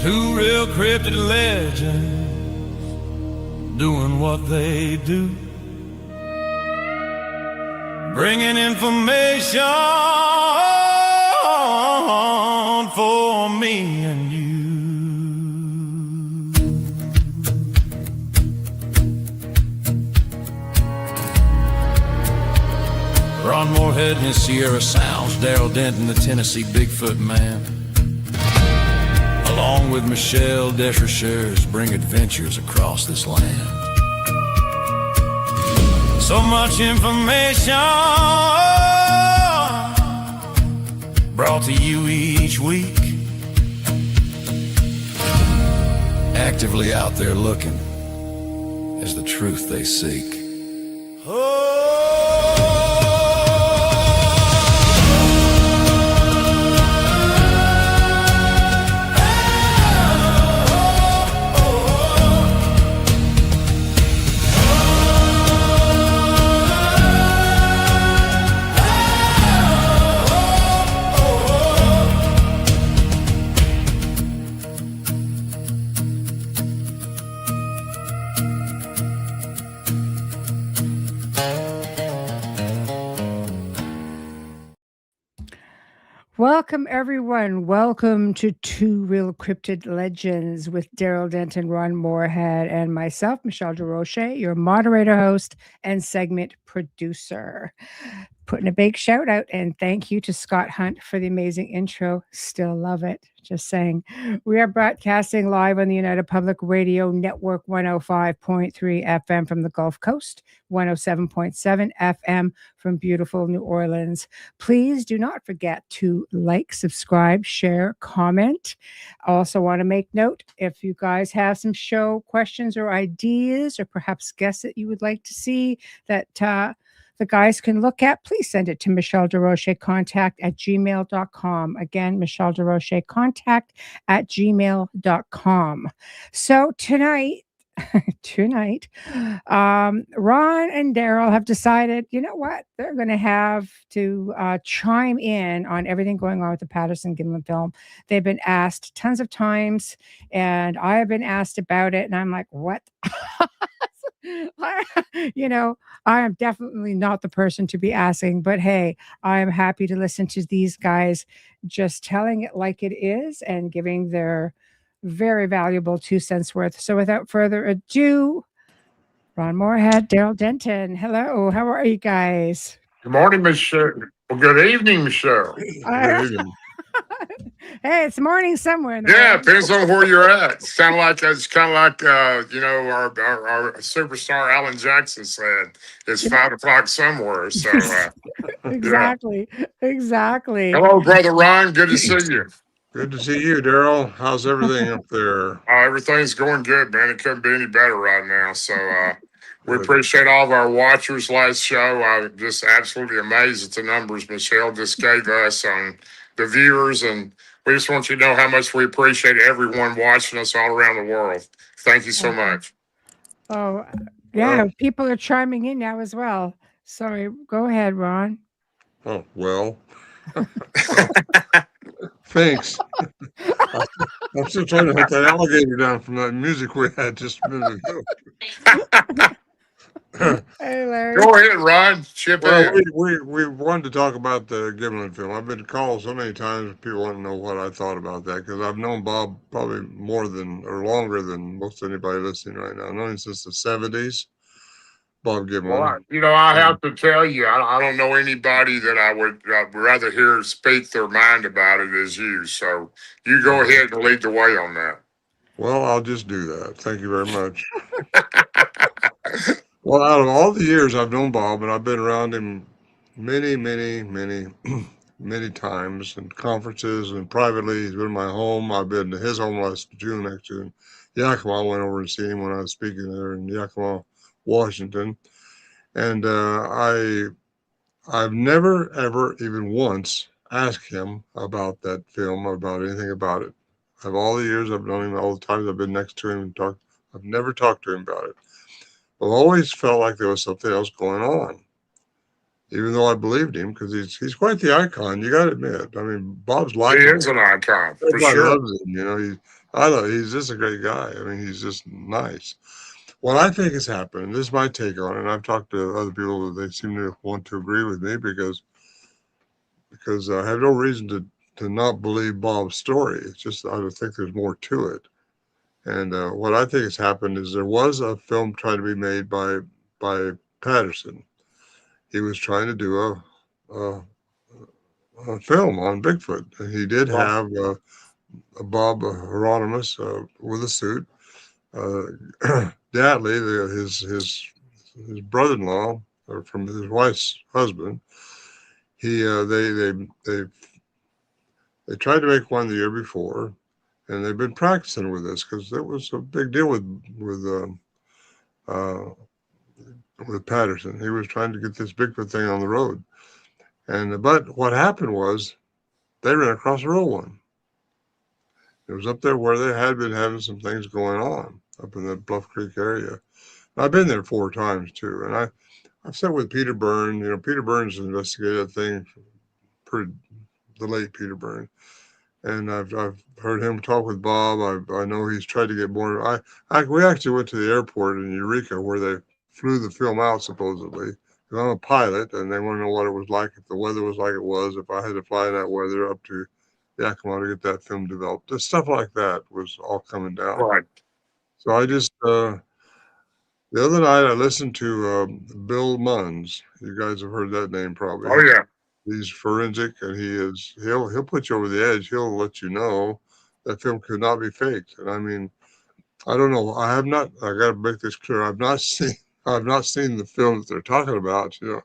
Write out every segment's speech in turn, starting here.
Two real cryptid legends doing what they do, bringing information for me and you. Ron Morehead and his Sierra Sounds, Darrell Denton, the Tennessee Bigfoot Man, along with Michelle Desrochers, bring adventures across this land. So much information brought to you each week, actively out there looking as the truth they seek. Welcome, everyone. Welcome to Two Real Cryptid Legends with Darrell Denton, Ron Morehead, and myself, Michelle Desrochers, your moderator, host, and segment producer. Putting a big shout out and thank you to Scott Hunt for the amazing intro. Still love it. Just saying. We are broadcasting live on the United Public Radio Network 105.3 FM from the Gulf Coast, 107.7 FM from beautiful New Orleans. Please do not forget to like, subscribe, share, comment. I also want to make note, if you guys have some show questions or ideas or perhaps guests that you would like to see that the guys can look at, please send it to Michelle Desrochers contact@gmail.com. Again, Michelle Desrochers contact@gmail.com. So tonight, Ron and Darrell have decided, you know what? They're going to have to chime in on everything going on with the Patterson Gimlin Film. They've been asked tons of times, and I have been asked about it, and I'm like, what? I am definitely not the person to be asking, but hey, I am happy to listen to these guys just telling it like it is and giving their very valuable 2 cents worth. So without further ado, Ron Morehead, Darrell Denton. Hello, how are you guys? Good morning, Michelle. Well, good evening, Michelle. Hey, it's morning somewhere in the Yeah, world. depends on where you're at. It's kind of like our superstar Alan Jackson said, it's 5 o'clock somewhere. So Exactly. Hello, brother Ron. Good to see you. Good to see you, Darrell. How's everything up there? Everything's going good, man. It couldn't be any better right now. So we appreciate all of our watchers last show. I'm just absolutely amazed at the numbers Michelle just gave us on the viewers, and we just want you to know how much we appreciate everyone watching us all around the world. Thank you so much. Oh, yeah. People are chiming in now as well. Sorry. Go ahead, Ron. Oh, well. Thanks. I'm still trying to hit that alligator down from that music we had just a minute ago. Hey, Larry. Go ahead, Ron. Chip in. We wanted to talk about the Gimlin film. I've been called so many times, people want to know what I thought about that, because I've known Bob probably more than or longer than most anybody listening right now. I've known him since the 70s. Bob Gimlin. Well, I have to tell you, I don't know anybody that I would rather hear speak their mind about it as you. So you go ahead and lead the way on that. Well, I'll just do that. Thank you very much. Well, out of all the years I've known Bob, and I've been around him many times in conferences and privately. He's been in my home. I've been to his home last June, actually, in Yakima. I went over and see him when I was speaking there in Yakima, Washington. And I've never, ever, even once asked him about that film or about anything about it. Of all the years I've known him, all the times I've been next to him and talked, I've never talked to him about it. I've always felt like there was something else going on. even though I believed him, because he's quite the icon. You got to admit. I mean, Bob's He likable. is an icon for Everybody sure. loves him. You know, I know he's just a great guy. I mean, he's just nice. What I think has happened, and this is my take on it, and I've talked to other people that they seem to want to agree with me because I have no reason to not believe Bob's story. It's just I think there's more to it. And what I think has happened is there was a film trying to be made by Patterson. He was trying to do a film on Bigfoot. And he did Well, have a Bob Hieronymus with a suit. Uh, Datley, his brother-in-law, or from his wife's husband, he they tried to make one the year before, and they've been practicing with this because it was a big deal uh, with Patterson. He was trying to get this Bigfoot thing on the road, and but what happened was they ran across a real one. It was up there where they had been having some things going on up in the Bluff Creek area. And I've been there 4 times too, and I've sat with Peter Byrne. You know, Peter Byrne's investigated that thing pretty the late Peter Byrne. And I've heard him talk with Bob. I know he's tried to get more. We actually went to the airport in Eureka where they flew the film out supposedly. 'Cause I'm a pilot, and they want to know what it was like if the weather was like it was. If I had to fly in that weather up to Yakima to get that film developed, just stuff like that was all coming down. right. So I just the other night I listened to Bill Munns. You guys have heard that name probably. Oh yeah. He's forensic, and he'll put you over the edge. He'll let you know that film could not be faked. And I mean, I don't know. I have not. I got to make this clear. I've not seen. I've not seen the film that they're talking about. You know,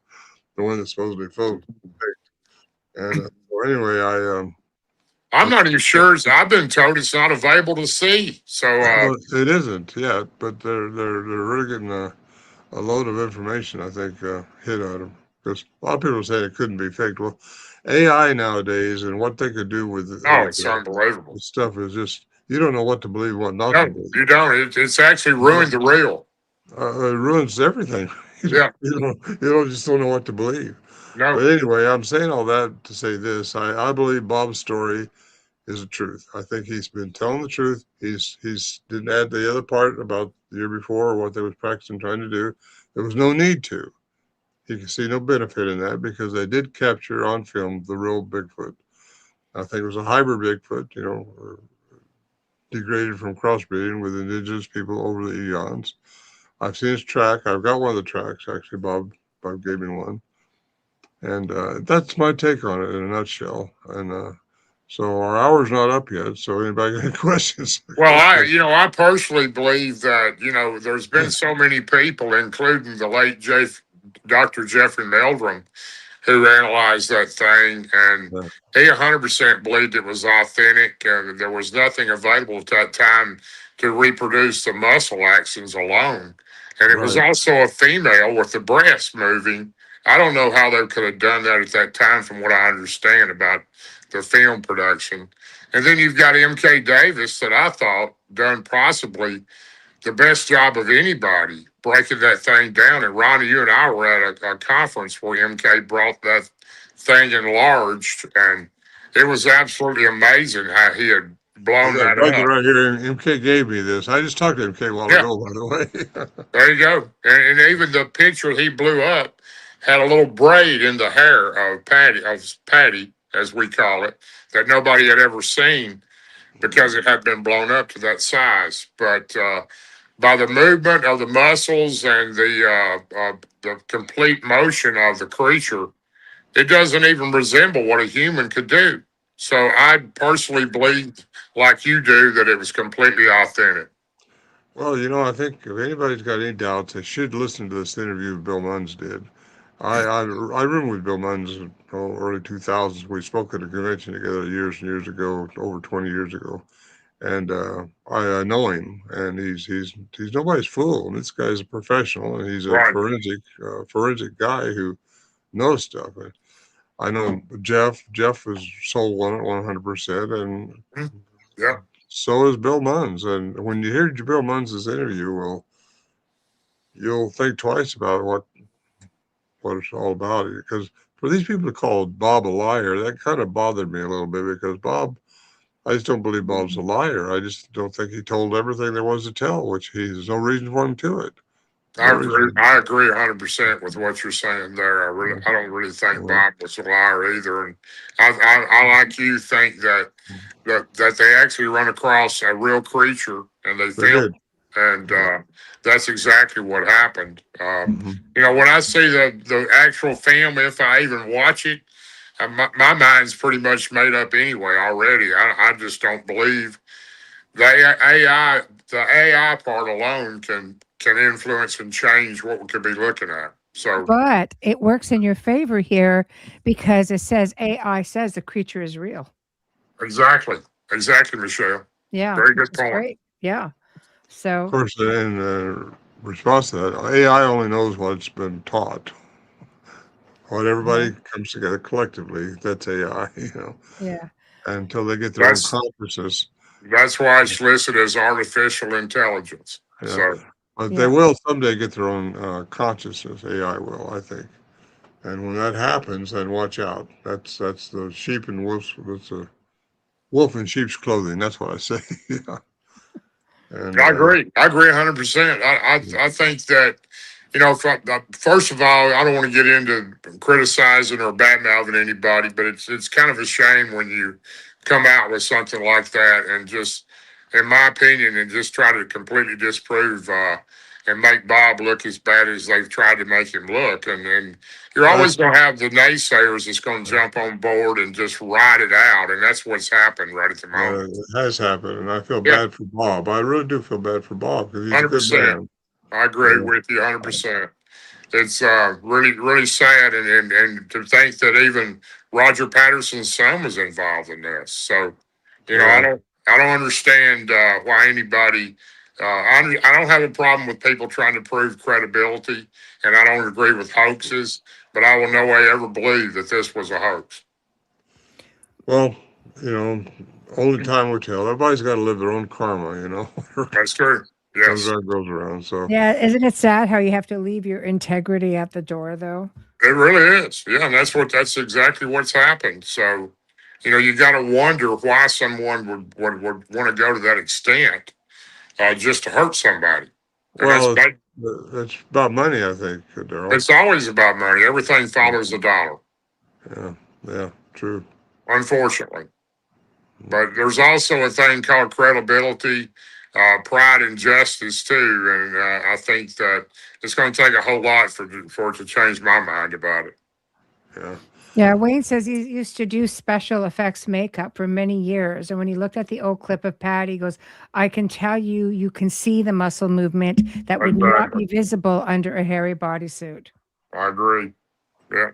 the one that's supposed to be faked. And so anyway, I'm not even sure. I've been told it's not available to see. So well, it isn't yet, but they're really getting a load of information. I think hit at them because a lot of people say it couldn't be faked. Well, AI nowadays and what they could do with it's unbelievable. stuff is just you don't know what to believe, what not to No, believe. you don't. It's actually ruined the real. It ruins everything. Yeah. You just don't know what to believe. No. But anyway, I'm saying all that to say this: I believe Bob's story is the truth. I think he's been telling the truth. He's didn't add the other part about the year before or what they was practicing trying to do. There was no need to. He can see no benefit in that because they did capture on film the real Bigfoot. I think it was a hybrid Bigfoot, you know, or degraded from crossbreeding with indigenous people over the eons. I've seen his track. I've got one of the tracks actually. Bob gave me one, and that's my take on it in a nutshell. And so our hour's not up yet. So anybody got any questions? Well, I personally believe that, there's been so many people, including the late Dr. Jeffrey Meldrum, who analyzed that thing, and he 100% believed it was authentic, and there was nothing available at that time to reproduce the muscle actions alone. And it was also a female with the breast moving. I don't know how they could have done that at that time, from what I understand about the film production. And then you've got M.K. Davis, that I thought done possibly the best job of anybody breaking that thing down. And Ronnie, you and I were at a conference where MK brought that thing enlarged, and it was absolutely amazing how he had blown that up. Right here, MK gave me this. I just talked to MK a while ago, by the way. There you go. And even the picture he blew up had a little braid in the hair of Patty, as we call it, that nobody had ever seen because it had been blown up to that size. But by the movement of the muscles and the complete motion of the creature, it doesn't even resemble what a human could do. So I personally believe, like you do, that it was completely authentic. Well, I think if anybody's got any doubts, they should listen to this interview Bill Munns did. I remember with Bill Munns early 2000s. We spoke at a convention together years and years ago, over 20 years ago. And I know him, and he's nobody's fool. And this guy's a professional, and he's a forensic guy who knows stuff. I know Jeff was sold on it 100%, and so is Bill Munns. And when you hear Bill Munns' interview, well, you'll think twice about what it's all about. Because for these people to call Bob a liar, that kind of bothered me a little bit because Bob, I just don't believe Bob's a liar. I just don't think he told everything there was to tell, which there's no reason for him to it. I agree. I agree 100% with what you're saying there. I don't really think Bob was a liar either. And I like you think that they actually run across a real creature and they They filmed did. it. And that's exactly what happened. You know, when I see the actual film, if I even watch it, my mind's pretty much made up anyway already. I just don't believe the AI. The AI part alone can influence and change what we could be looking at. So But it works in your favor here because it says AI says the creature is real. exactly, Michelle. Yeah, Very which good is point. great. Yeah. So Of course, in response to that, AI only knows what's been taught. When everybody comes together collectively, that's AI, yeah. until they get their own That's consciousness. that's why it's listed as artificial intelligence. Yeah. So But they Yeah. will someday get their own consciousness. AI will, I think. And when that happens, then watch out. That's the sheep and wolves. That's a wolf in sheep's clothing. That's what I say. Yeah. And I agree. I agree 100%. I think that, you know, first of all, I don't want to get into criticizing or badmouthing anybody, but it's kind of a shame when you come out with something like that and just, in my opinion, and just try to completely disprove and make Bob look as bad as they've tried to make him look. And you're always going to have the naysayers that's going to jump on board and just ride it out, and that's what's happened right at the yeah, moment. it has happened, and I feel Yeah, bad for Bob. I really do feel bad for Bob because he's a good 100%. man. I agree Yeah. with you 100%. It's really, really sad. And to think that even Roger Patterson's son was involved in this. So, you know, Yeah. I don't understand why anybody, I don't have a problem with people trying to prove credibility, and I don't agree with hoaxes, but I will no way ever believe that this was a hoax. Well, you know, only time will tell. Everybody's got to live their own karma. That's true. Comes Yes, around, goes around. So, Yeah. Isn't it sad how you have to leave your integrity at the door though? it really is. Yeah, and that's exactly what's happened. So, you know, you got to wonder why someone would want to go to that extent just to hurt somebody. And well, it's about money, I think, Darrell. it's always about money. Everything follows the dollar, Yeah, yeah, true. unfortunately. But there's also a thing called credibility, pride, and justice too. And I think that it's going to take a whole lot for it to change my mind about it. Yeah. Yeah, Wayne says he used to do special effects makeup for many years. And when he looked at the old clip of Pat, he goes, I can tell you, you can see the muscle movement that would not be visible under a hairy bodysuit. I agree. Yeah.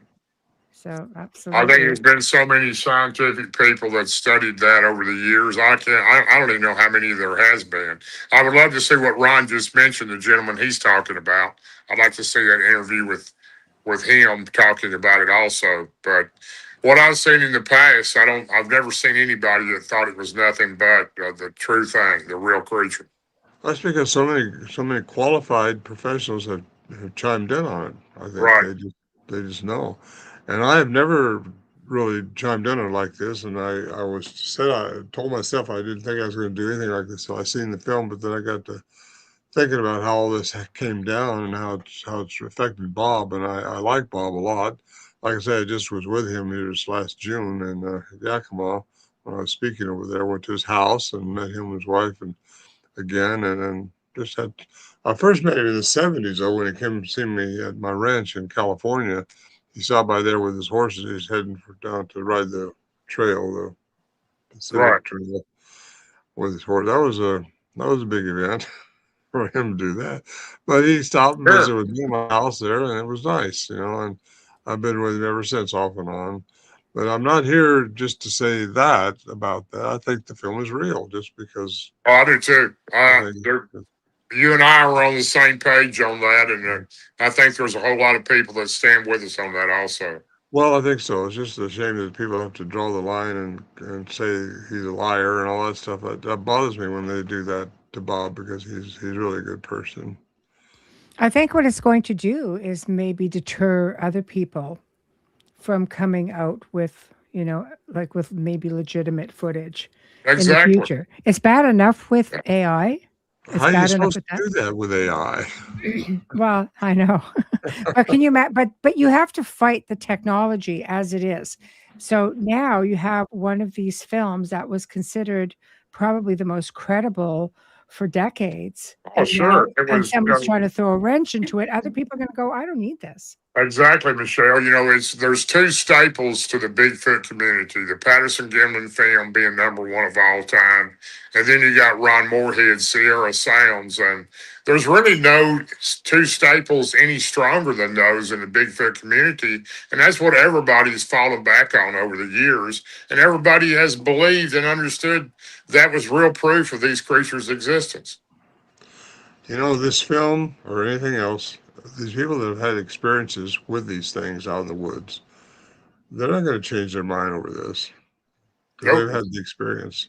So, I think absolutely. there's been so many scientific people that studied that over the years. I don't even know how many there has been. I would love to see what Ron just mentioned, the gentleman he's talking about. I'd like to see that interview with him talking about it also. But what I've seen in the past, I've never seen anybody that thought it was nothing but the true thing, the real creature. That's because so many qualified professionals have chimed in on it. I think Right. they just know. And I have never really chimed in on it like this. And I told myself I didn't think I was going to do anything like this. So I seen the film, but then I got to thinking about how all this came down and how it's affected Bob. And I like Bob a lot. Like I said, I just was with him here this last June in Yakima when I was speaking over there. Went to his house and met him and his wife and again, and then just had. I first met him in the '70s though when he came to see me at my ranch in California. He saw by there with his horses. He's heading down to ride the trail, the Right. Pacific Trail, with his horse. That was a big event for him to do that. But he stopped and Sure. visited with me in my house there, and it was nice. And I've been with him ever since, off and on. But I'm not here just to say that about that. I think the film is real, just because. Oh, I do too. I think, You and I are on the same page on that, and I think there's a whole lot of people that stand with us on that also. well, I think so. It's just a shame that people have to draw the line and say he's a liar and all that stuff. That bothers me when they do that to Bob because he's really a good person. I think what it's going to do is maybe deter other people from coming out with, like with maybe legitimate footage in the Exactly. future. It's bad enough with AI. It's How are you bad enough supposed with to that. do that with AI? Well, I know, but can you? But you have to fight the technology as it is. So now you have one of these films that was considered probably the most credible for decades, Oh, and now sure. It and was, someone's trying to throw a wrench into it. Other people are going to go, I don't need this. exactly, Michelle. There's two staples to the Bigfoot community: the Patterson Gimlin Film being number one of all time, and then you got Ron Morehead's Sierra Sounds. And there's really no two staples any stronger than those in the Bigfoot community, and that's what everybody's fallen back on over the years, and everybody has believed and understood that was real proof of these creatures' existence. This film or anything else, these people that have had experiences with these things out in the woods, they're not going to change their mind over this because Nope. they've had the experience.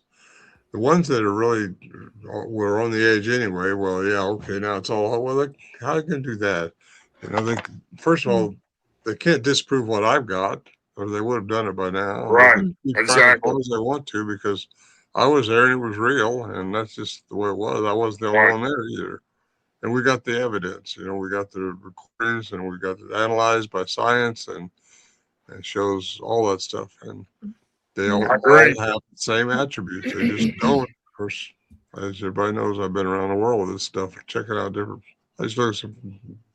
The ones that are really were on the edge anyway, well, yeah, okay, now it's all, well, how are you going to do that? They, first of Mm, all, they can't disprove what I've got, or they would have done it by now. And they Right. can mm, keep trying as Exactly. long as they want to because I was there and it was real, and that's just the way it was. I wasn't the only Right. one there either. And we got the evidence, we got the recordings and we got it analyzed by science and shows all that stuff. And they mm, I all agree. have the same attributes. They just don't. Of course, as everybody knows, I've been around the world with this stuff, checking out different. I just looked at some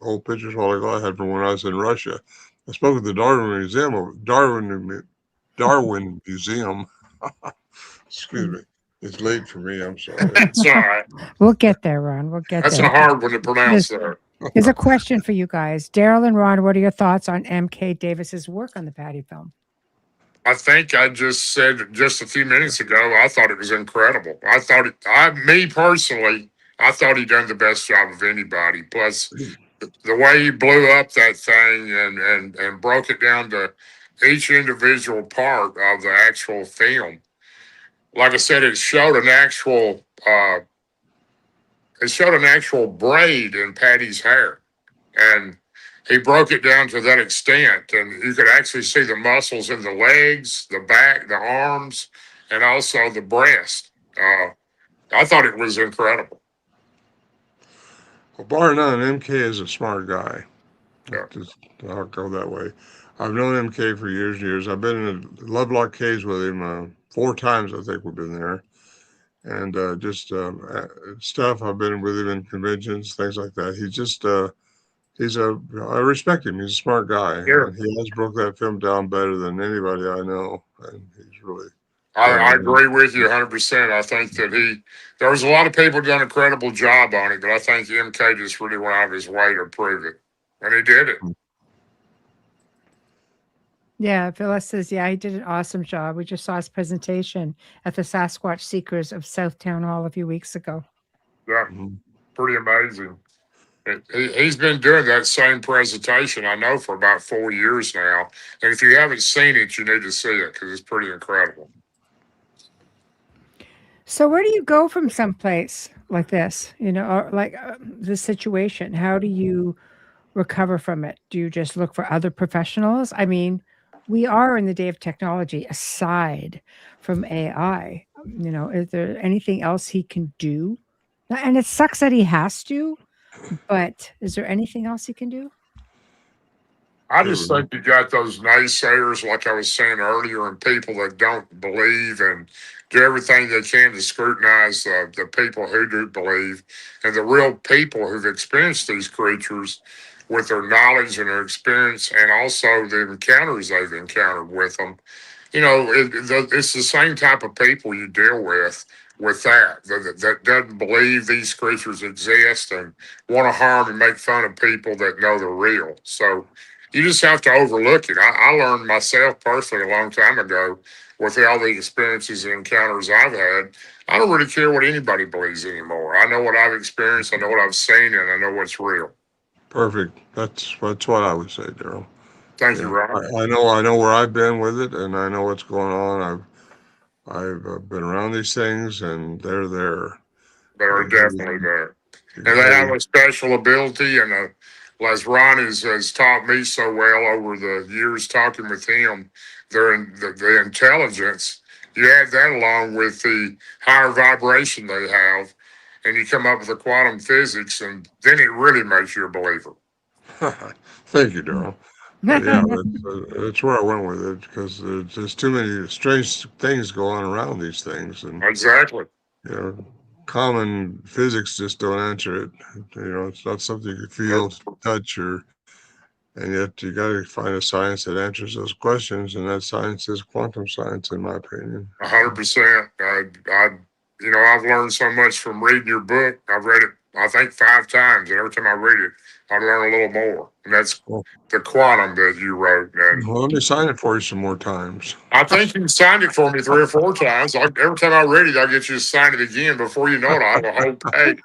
old pictures while ago I had from when I was in Russia. I spoke at the Darwin Museum. Excuse mm. me. It's late for me. I'm sorry. It's all right. We'll get there, Ron. We'll get That's a there. hard one to pronounce There's, there. there's a question for you guys. Darrell and Ron, what are your thoughts on M.K. Davis's work on the Patty film? I think I just said just a few minutes ago, I thought it was incredible. Me personally, I thought he done the best job of anybody. Plus, the way he blew up that thing and broke it down to each individual part of the actual film. Like I said, it showed an actual braid in Patty's hair, and he broke it down to that extent, and you could actually see the muscles in the legs, the back, the arms, and also the breast. I thought it was incredible. Well, bar none, MK is a smart guy. Yeah. I'll go that way. I've known MK for years and years. I've been in Lovelock Caves with him 4 times. I think we've been there, and just stuff. I've been with him in conventions, things like that. I respect him. He's a smart guy, Here, and he has broke that film down better than anybody I know, and he's really I done agree with you 100%. I think that there was a lot of people done a credible job on it, but I think MK just really went out of his way to prove it, and he did it. Yeah, Phyllis says, yeah, he did an awesome job. We just saw his presentation at the Sasquatch Seekers of Southtown Hall a few weeks ago. Yeah, Mhm. pretty amazing. He's been doing that same presentation, I know, for about 4 years now. And if you haven't seen it, you need to see it because it's pretty incredible. So, where do you go from someplace like this, or like this situation? How do you recover from it? Do you just look for other professionals? I mean, we are in the day of technology aside from AI. Is there anything else he can do? And it sucks that he has to, but is there anything else he can do? I just It think you got those naysayers, like I was saying earlier, and people that don't believe and do everything they can to scrutinize the people who do believe and the real people who've experienced these creatures with their knowledge and their experience and also the encounters they've encountered with them. It's the same type of people you deal with that doesn't believe these creatures exist and want to harm and make fun of people that know they're real. So you just have to overlook it. I learned myself personally a long time ago with all the experiences and encounters I've had. I don't really care what anybody believes anymore. I know what I've experienced, I know what I've seen, and I know what's real. perfect. That's what I would say, Daryl. Thank you, Yeah, Ron. I know where I've been with it, and I know what's going on. I've been around these things, and they're there. They are And definitely there. And they have a special ability, and as Ron has taught me so well over the years talking with him, the intelligence, you add that along with the higher vibration they have, and you come up with the quantum physics, and then it really makes you a believer. Thank you, Darrell. Yeah, that's where I went with it, because there's too many strange things going on around these things, and Exactly. you know, common physics just don't answer it. You know, it's not something you feel, touch, and yet you got to find a science that answers those questions, and that science is quantum science, in my opinion. 100%. I've learned so much from reading your book. I've read it, I think, 5 times, and every time I read it, I learn a little more. And that's the quantum that you wrote. And well, let me sign it for you some more times. I think you signed it for me 3 or 4 times. Every time I read it, I'll get you to sign it again. Before you know it, I have a whole page.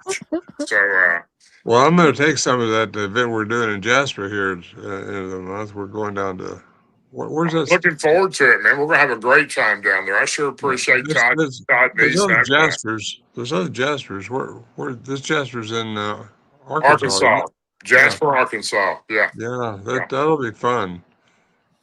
So, well, I'm going to take some of that event we're doing in Jasper here at the end of the month. We're going down to, where's that? Looking forward to it, man. We're going to have a great time down there. I sure appreciate Todd. There's other Jaspers. There's other Jaspers. Where this Jasper's in Arkansas. Jasper, Arkansas. Yeah. Yeah, that'll be fun.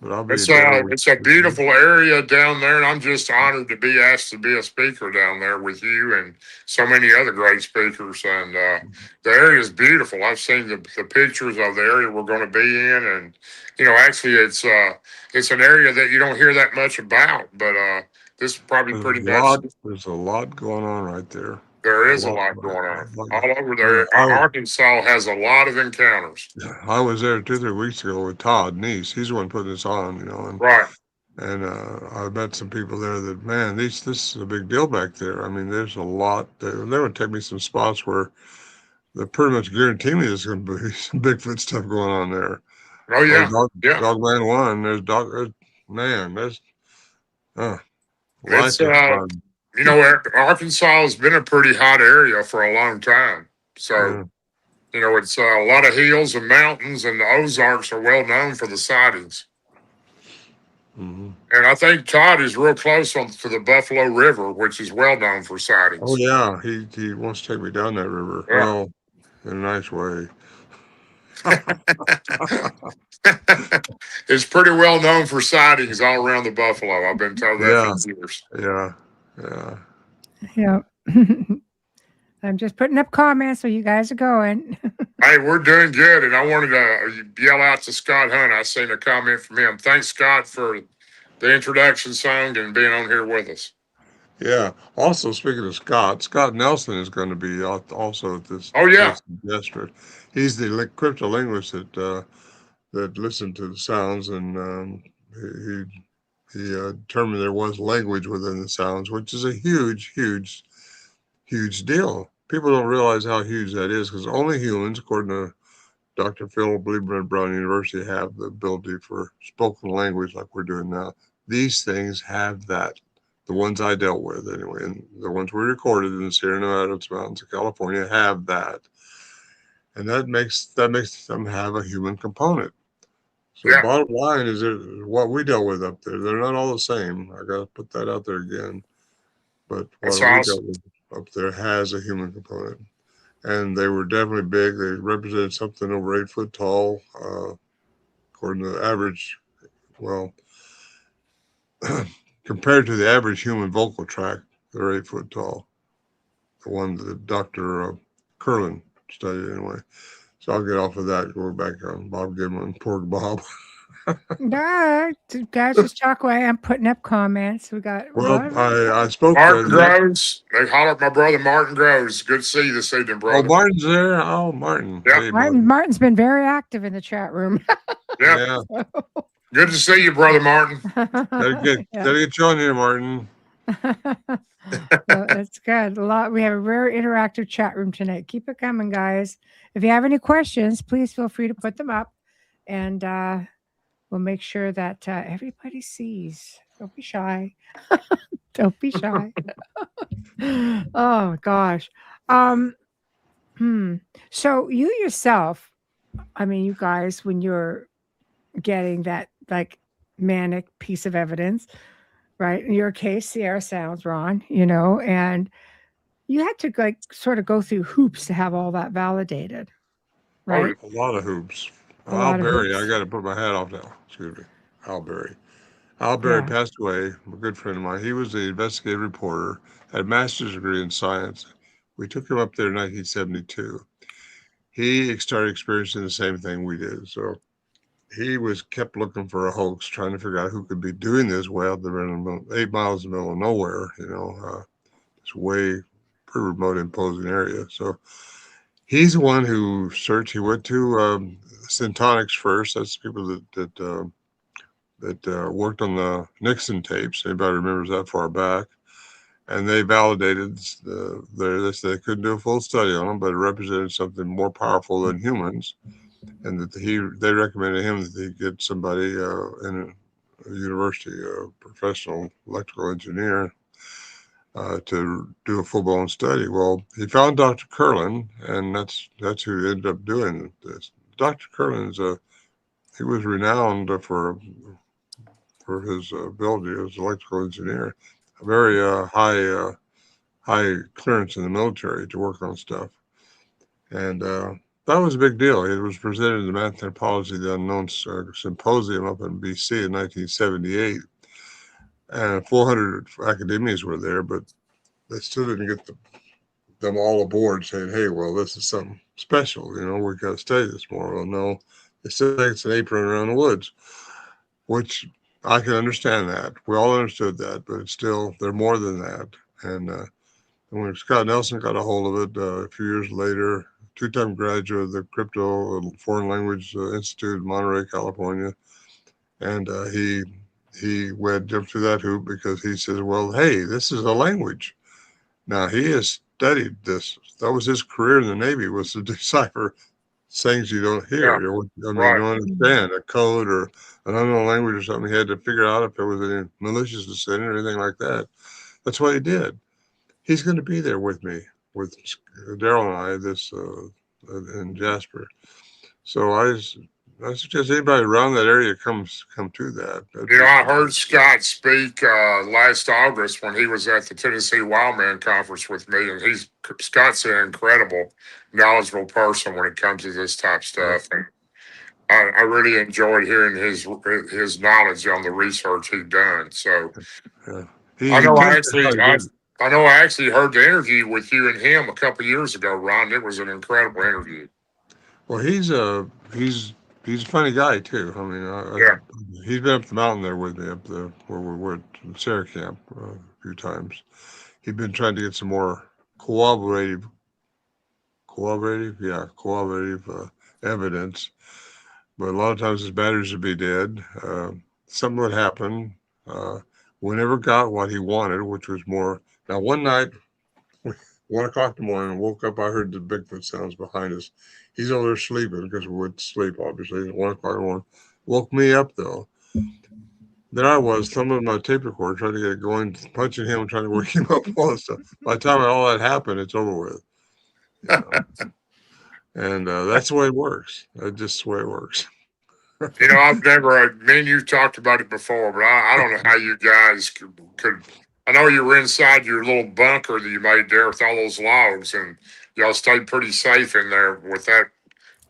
But I'll be it's a beautiful area down there, and I'm just honored to be asked to be a speaker down there with you and so many other great speakers. And the area is beautiful. I've seen the pictures of the area we're going to be in, and actually it's an area that you don't hear that much about, but this is probably pretty much. There's a lot going on right there. There is a lot going on all over there. Arkansas has a lot of encounters. I was there 2 or 3 weeks ago with Todd Neese. He's the one putting this on, and, right. And I met some people there that, man, this is a big deal back there. I mean, there's a lot. They would take me some spots where they pretty much guarantee me there's going to be some Bigfoot stuff going on there. Oh yeah, Dogman 1. There's man. There's it's Arkansas has been a pretty hot area for a long time. So, it's a lot of hills and mountains, and the Ozarks are well known for the sightings. Mm-hmm. And I think Todd is real close to the Buffalo River, which is well known for sightings. Oh, yeah. He wants to take me down that river. Yeah. Well, in a nice way. It's pretty well known for sightings all around the Buffalo. I've been told that for years. Yeah. I'm just putting up comments so you guys are going. Hey, we're doing good, and I wanted to yell out to Scott Hunt. I seen a comment from him. Thanks, Scott, for the introduction song and being on here with us. Yeah. Also, speaking of Scott Nelson is going to be also at this. Oh yeah. District. He's the cryptolinguist that listened to the sounds, and he determined there was language within the sounds, which is a huge, huge, huge deal. People don't realize how huge that is, because only humans, according to Dr. Phil Lieberman at Brown University, have the ability for spoken language like we're doing now. These things have that. The ones I dealt with, anyway, and the ones we recorded in the Sierra Nevada Mountains of California have that. And that makes them have a human component. So the bottom line is what we dealt with up there. They're not all the same. I got to put that out there again. But what we dealt with up there has a human component. And they were definitely big. They represented something over 8 foot tall, according to the average, compared to the average human vocal tract, they're 8 foot tall. The one that Dr. Curlin studied anyway. So I'll get off of that. Go back on Bob Gimlin. Poor Bob. Guys, just talk away. I'm putting up comments. We got. I spoke Martin Groves. They hollered at my brother Martin Groves. Good to see you this evening, brother. Oh, Martin's there. Oh, Martin. Yeah. Hey, Martin's been very active in the chat room. Yeah. Good to see you, brother Martin. Gotta get you on here, Martin. Well, that's good. We have a very interactive chat room tonight. Keep it coming, guys. If you have any questions, please feel free to put them up, and we'll make sure that everybody sees. Don't be shy. Don't be shy. Oh gosh. So you yourself, I mean, you guys, when you're getting that like manic piece of evidence, right? In your case, Sierra Sounds, Ron, and You had to like sort of go through hoops to have all that validated, right? A lot of hoops. A Al lot of Berry, I hoops. got to put my hat off now. Excuse me. Al Berry. Al Berry Yeah. passed away, a good friend of mine. He was the investigative reporter, had a master's degree in science. We took him up there in 1972. He started experiencing the same thing we did. So he kept looking for a hoax, trying to figure out who could be doing this way out there in the 8 miles in the middle of nowhere, it's way pretty remote, imposing area. So he's the one who searched. He went to Syntonics first. That's the people that worked on the Nixon tapes. Anybody remembers that far back? And they validated they couldn't do a full study on them, but it represented something more powerful than humans, and that they recommended him that he get somebody in a university, a professional electrical engineer, to do a full-blown study. Well, he found Dr. Curlin, and that's who ended up doing this. Dr. Curlin he was renowned for his ability as an electrical engineer, a very high clearance in the military to work on stuff. And that was a big deal. It was presented in the Anthropology of the Unknown Symposium up in BC in 1978. And 400 academians were there, but they still didn't get them all aboard saying, hey, well, this is something special. We got to study this more. Well, no, they still think it's an apron around the woods, which I can understand that. We all understood that, but it's still, they're more than that. And when Scott Nelson got a hold of it a few years later, two-time graduate of the Crypto Foreign Language Institute in Monterey, California, and he jumped through that hoop because he says, well, hey, this is a language. Now, he has studied this. That was his career in the Navy, was to decipher things you don't hear. Yeah, You right. don't understand a code or an unknown language or something. He had to figure out if there was any malicious intent or anything like that. That's what he did. He's going to be there with me, with Darrell and I, in Jasper. So I suggest anybody around that area come to that. I heard Scott speak last August when he was at the Tennessee Wildman Conference with me, and Scott's an incredible, knowledgeable person when it comes to this type of stuff. And I really enjoyed hearing his knowledge on the research he'd done. So Yeah. I know I actually heard the interview with you and him a couple of years ago, Ron. It was an incredible interview. Well, he's a funny guy too. I mean, he's been up the mountain there with me, up there where we were at Sarah Camp a few times. He's been trying to get some more corroborative evidence, but a lot of times his batteries would be dead. Something would happen. We never got what he wanted, which was more. Now, one night, 1 o'clock in the morning, I woke up. I heard the Bigfoot sounds behind us. He's over there sleeping because we wouldn't sleep, obviously. At 1 o'clock in the morning. Woke me up, though. There I was, thumbing my tape recorder, trying to get it going, punching him, trying to wake him up, all that stuff. By the time all that happened, it's over with. And that's the way it works. That's just the way it works. I've never, me and you talked about it before, but I don't know how you guys could. I know you were inside your little bunker that you made there with all those logs, and y'all stayed pretty safe in there with that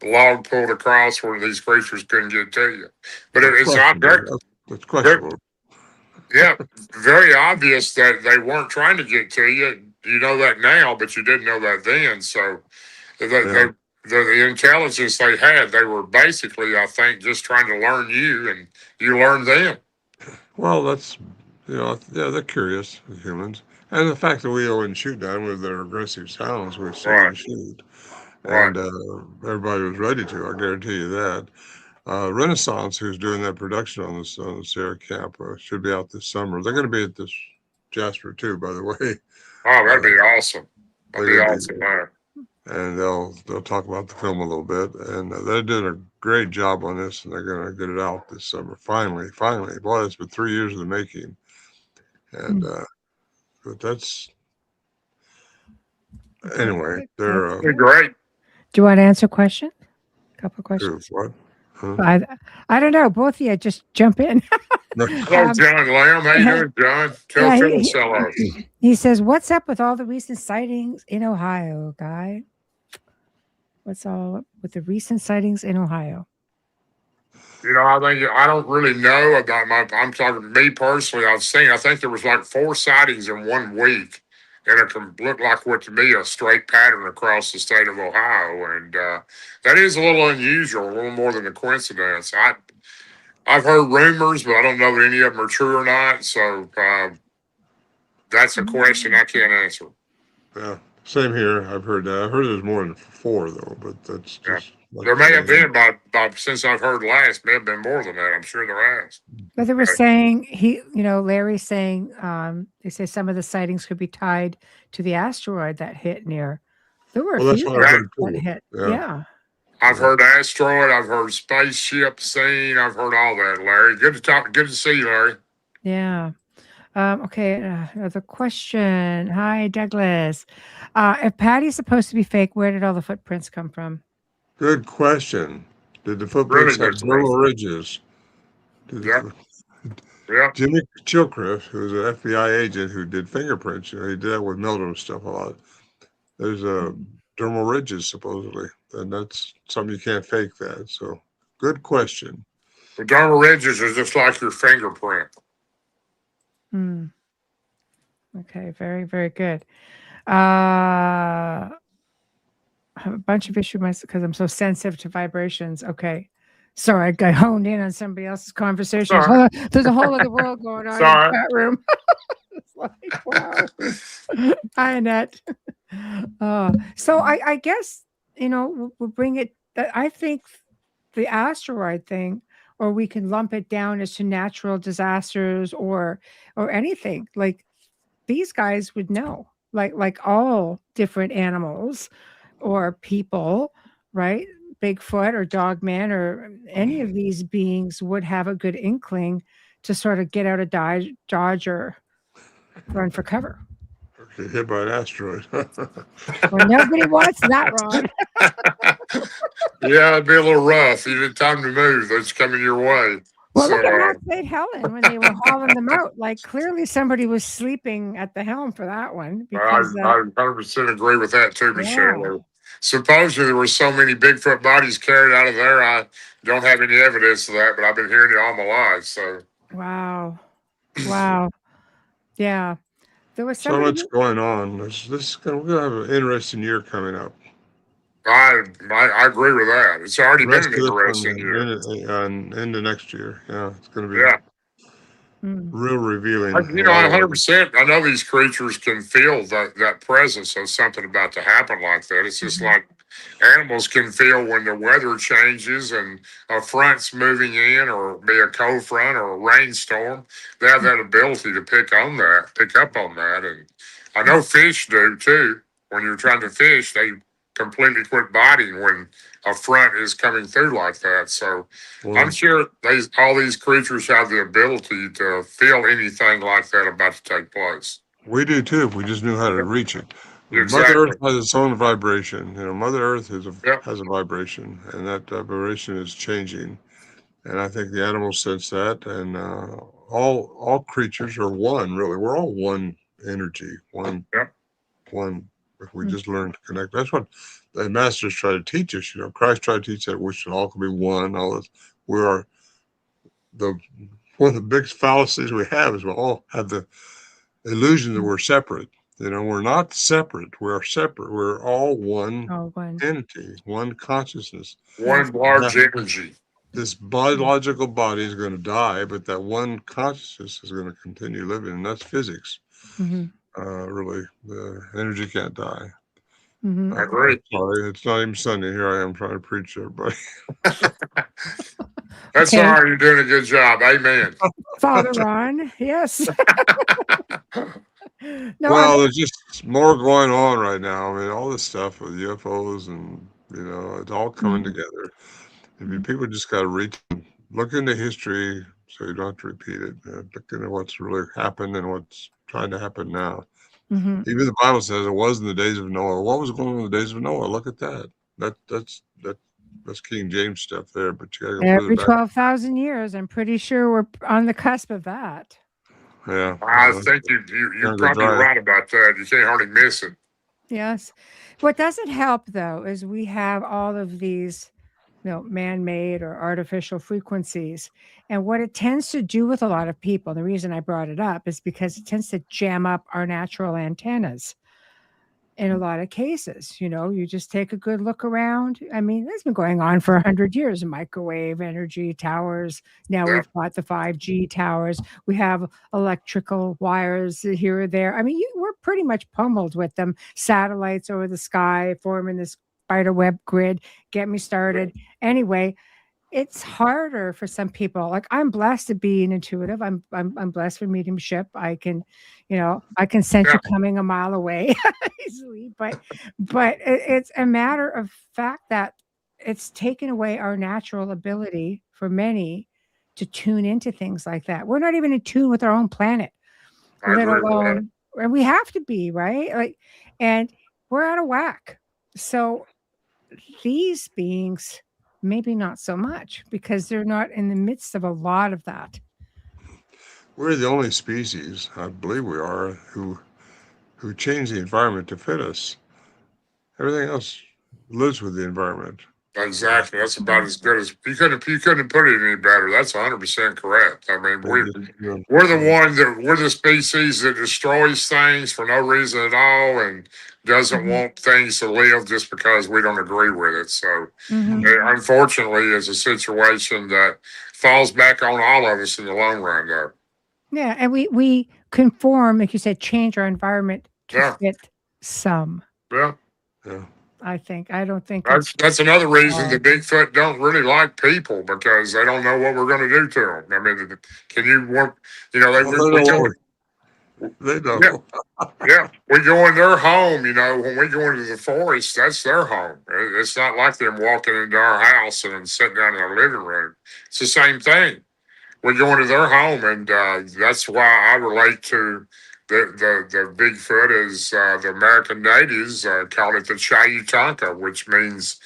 log pulled across where these creatures couldn't get to you. But it's not very, It's questionable. yeah, very obvious that they weren't trying to get to you. You know that now, but you didn't know that then. So the intelligence they had, they were basically, I think, just trying to learn you, and you learned them. Well, that's, they're curious, the humans. And the fact that we wouldn't shoot down with their aggressive sounds, we see Right. and shoot. Right. And everybody was ready to, I guarantee you that. Renaissance, who's doing that production on the Sierra Camp, should be out this summer. They're going to be at this Jasper, too, by the way. Oh, that'd be awesome. That'd be awesome, man. And they'll talk about the film a little bit, and they're doing a great job on this, and they're going to get it out this summer. Finally, boy, it's been 3 years in the making, and but that's anyway. They're great. Do you want to answer a question? A couple of questions. what? Huh? I don't know. Both of you just jump in. Hello, John Lamb. How you doing, John? Tell Yeah, Phyllis hello. he says, "What's up with all the recent sightings in Ohio, guy? What's all up with the recent sightings in Ohio?" You know, I don't really know about I'm talking me personally. I think there was like 4 sightings in 1 week, and it can look like what to me a straight pattern across the state of Ohio, and that is a little unusual, a little more than a coincidence. I've heard rumors, but I don't know that any of them are true or not. So that's a question I can't answer. Yeah, same here. I've heard that. I've heard there's more than 4 though, but that's Yeah. just There may have been about since I've heard last, may have been more than that. I'm sure there has. But they were saying Larry's saying they say some of the sightings could be tied to the asteroid that hit near. There were a Well, that's few what I heard that too. hit. Yeah. Yeah. I've heard asteroid. I've heard spaceship seen. I've heard all that, Larry. Good to talk. Good to see you, Larry. Yeah. Okay. Another question. Hi, Douglas. If Patty's supposed to be fake, where did all the footprints come from? Good question. Did the footprints Really have good dermal question. ridges? Yeah. Yeah. Jimmy Chilcrift, who's an FBI agent who did fingerprints, he did that with Meldrum stuff a lot. There's dermal ridges supposedly, and that's something you can't fake that. So, good question. The dermal ridges are just like your fingerprint. Hmm. Okay. Very, very good. I have a bunch of issues because I'm so sensitive to vibrations. Okay. Sorry, I got honed in on somebody else's conversation. There's a whole other world going on in the chat room. It's like, wow. Hi, Annette. So I guess, we'll bring it. I think the asteroid thing, or we can lump it down as to natural disasters or anything. Like these guys would know, like all different animals or people, right? Bigfoot or Dogman or any of these beings would have a good inkling to sort of get out of dodge or run for cover. Okay, hit by an asteroid. Well, nobody wants that, Ron. Yeah, it'd be a little rough. You didn't time to move. That's coming your way. Well, look at Mount St. Helen when they were hauling them out. Like clearly somebody was sleeping at the helm for that one. Because I 100% agree with that too, Michelle. Yeah. Supposedly there were so many Bigfoot bodies carried out of there. I don't have any evidence of that, but I've been hearing it all my life. So wow. Yeah. There was so much going on. We're gonna have an interesting year coming up. I agree with that. It's already been an interesting year. Into next year. Yeah, it's going to be real revealing. 100%. I know these creatures can feel that presence of something about to happen like that. It's just like animals can feel when the weather changes and a front's moving in, or be a cold front or a rainstorm. They have that ability to pick up on that. And I know fish do too. When you're trying to fish, they completely quit biting when a front is coming through like that. So I'm sure all these creatures have the ability to feel anything like that about to take place. We do too, if we just knew how to reach it. Exactly. Mother Earth has its own vibration. Mother Earth has a vibration, and that vibration is changing. And I think the animals sense that, and all creatures are one. Really, we're all one energy, one. If we just learn to connect, that's what the masters try to teach us. Christ tried to teach that we should all can be one. All this, we are one of the biggest fallacies we have is we all have the illusion that we're separate. We're not separate. We're separate. We're all one entity, one consciousness, one large energy. This biological body is going to die, but that one consciousness is going to continue living, and that's physics. Really, the energy can't die. I agree. Sorry, it's not even Sunday. Here I am trying to preach to everybody. That's all right. You're doing a good job. Amen. Father Ron, yes. There's just more going on right now. I mean, all this stuff with UFOs and, it's all coming together. People just got to look into history so you don't have to repeat it. Look into what's really happened and what's trying to happen now. Even the Bible says it was in the days of Noah. What was going on in the days of Noah? Look at that. That's King James stuff there, but you gotta go further Every back. 12,000 years, I'm pretty sure we're on the cusp of that. Yeah. I Well, think you're gonna go probably dry. right about that. You can't hardly miss it. Yes. What doesn't help though is we have all of these, man-made or artificial frequencies. And what it tends to do with a lot of people, the reason I brought it up is because it tends to jam up our natural antennas in a lot of cases. You just take a good look around. I mean, it's been going on for 100 years, microwave energy towers. Now Yeah. we've got the 5G towers. We have electrical wires here or there. I mean, we're pretty much pummeled with them. Satellites over the sky forming this spider web grid. Get me started. Anyway, it's harder for some people. Like, I'm blessed to be an intuitive. I'm blessed for mediumship. I can sense Yeah. you coming a mile away easily. But it's a matter of fact that it's taken away our natural ability for many to tune into things like that. We're not even in tune with our own planet, I let agree with that. alone, and we have to be, right? Like, and we're out of whack. So these beings, maybe not so much, because they're not in the midst of a lot of that. We're the only species, I believe we are, who change the environment to fit us. Everything else lives with the environment. Exactly. That's about as good as you couldn't put it any better. That's 100% correct. I mean, we're the species that destroys things for no reason at all and doesn't want things to live just because we don't agree with it. So, unfortunately, it's a situation that falls back on all of us in the long run, though. Yeah, and we conform, like you said, change our environment to Yeah. fit some. Yeah. Yeah. I don't think That's another reason the Bigfoot don't really like people, because they don't know what we're going to do to them. I mean, can you want, they know. Yeah, we go in their home, when we go into the forest, that's their home. It's not like them walking into our house and sitting down in our living room. It's the same thing. We go into their home, and that's why I relate to the Bigfoot as the American natives called it the Chayutanka, which means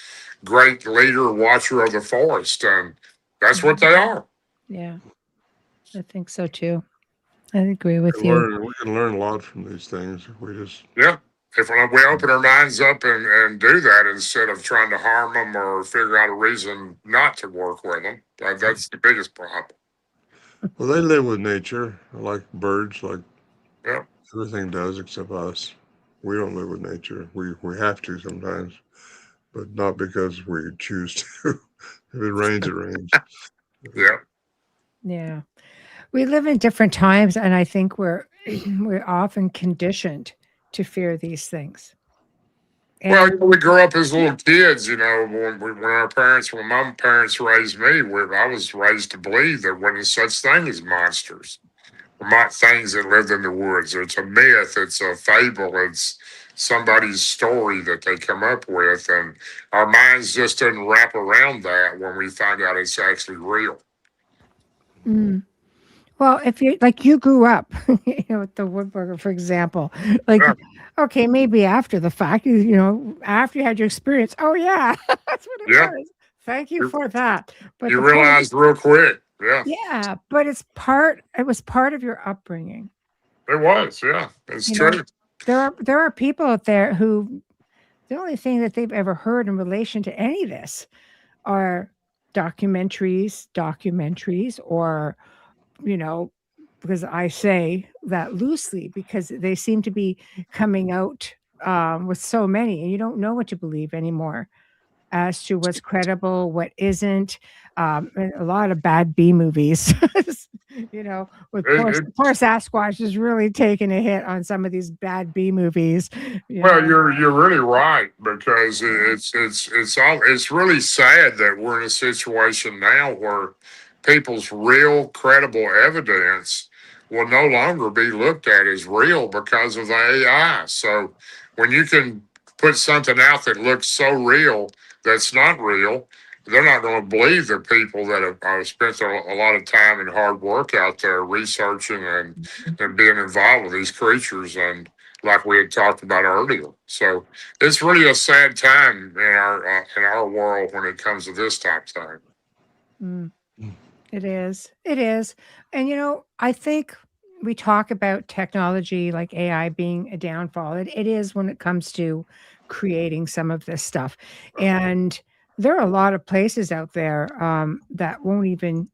great leader, watcher of the forest. And that's what they are. Yeah, I think so too. I agree with We you. can learn a lot from these things if we just. Yeah. If we open our minds up and do that instead of trying to harm them or figure out a reason not to work with them, that's the biggest problem. Well, they live with nature, like birds, like Yeah. everything does except us. We don't live with nature. We have to sometimes, but not because we choose to. If it rains, it rains. Yeah. Yeah. We live in different times, and I think we're we're often conditioned to fear these things. Well, And we grew up as little kids, when my parents raised me, I was raised to believe there wasn't such thing as monsters. Things that lived in the woods. It's a myth, it's a fable, it's somebody's story that they come up with, and our minds just didn't wrap around that when we find out it's actually real. well, if you grew up, with the woodworker, for example, like, Yeah. okay, maybe after the fact, after you had your experience, oh yeah, that's what it Yeah. was. Thank you You- for that. But You the point, realized real quick. Yeah, yeah, but it was part of your upbringing. it was. Yeah, it's You know, true. there are people out there who the only thing that they've ever heard in relation to any of this are documentaries, or, because I say that loosely because they seem to be coming out with so many, and you don't know what to believe anymore as to what's credible, what isn't. And a lot of bad B movies, with poor Sasquatch is really taking a hit on some of these bad B movies. Well, you're really right, because it's really sad that we're in a situation now where people's real credible evidence will no longer be looked at as real because of the AI. So when you can put something out that looks so real that's not real, they're not going to believe the people that have spent a lot of time and hard work out there researching and being involved with these creatures. And like we had talked about earlier. So it's really a sad time in our world when it comes to this type of thing. Mm. It is. It is. And I think we talk about technology like AI being a downfall. It is when it comes to creating some of this stuff. And there are a lot of places out there that won't even